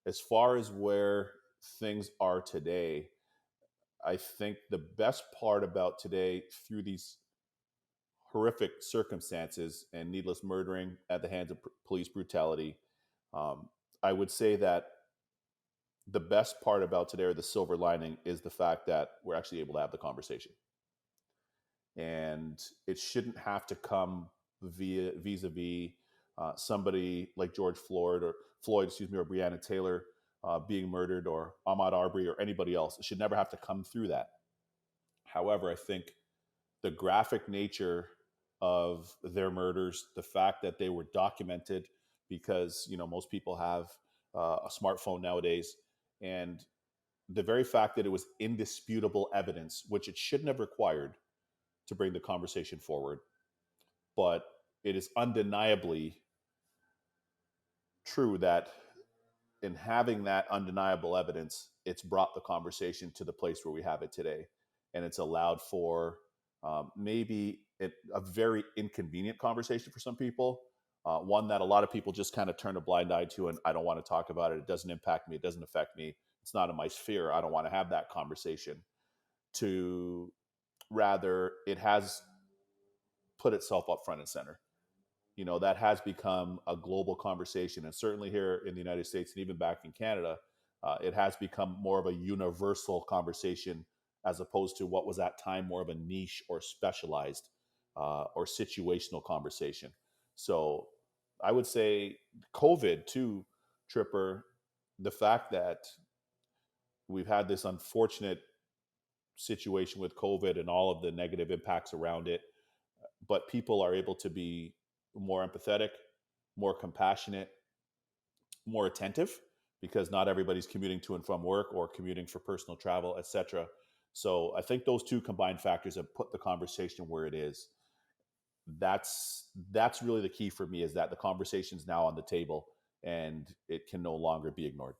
As far as where things are today, I think the best part about today, through these horrific circumstances and needless murdering at the hands of police brutality, um, I would say that the best part about today, or the silver lining, is the fact that we're actually able to have the conversation. And it shouldn't have to come via vis-a-vis somebody like George Floyd, excuse me, or Breonna Taylor being murdered, or Ahmaud Arbery, or anybody else. It should never have to come through that. However, I think the graphic nature of their murders, the fact that they were documented, because most people have a smartphone nowadays, and the very fact that it was indisputable evidence, which it shouldn't have required to bring the conversation forward, but it is undeniably true that in having that undeniable evidence, it's brought the conversation to the place where we have it today. And it's allowed for maybe a very inconvenient conversation for some people, one that a lot of people just kind of turn a blind eye to, and I don't want to talk about it. It doesn't impact me. It doesn't affect me. It's not in my sphere. I don't want to have that conversation. To rather, it has put itself up front and center. That has become a global conversation. And certainly here in the United States, and even back in Canada, it has become more of a universal conversation, as opposed to what was at time more of a niche or specialized or situational conversation. So I would say COVID too, Tripper, the fact that we've had this unfortunate situation with COVID and all of the negative impacts around it, but people are able to be more empathetic, more compassionate, more attentive, because not everybody's commuting to and from work or commuting for personal travel, etc. So I think those two combined factors have put the conversation where it is. That's really the key for me, is that the conversation's now on the table and it can no longer be ignored.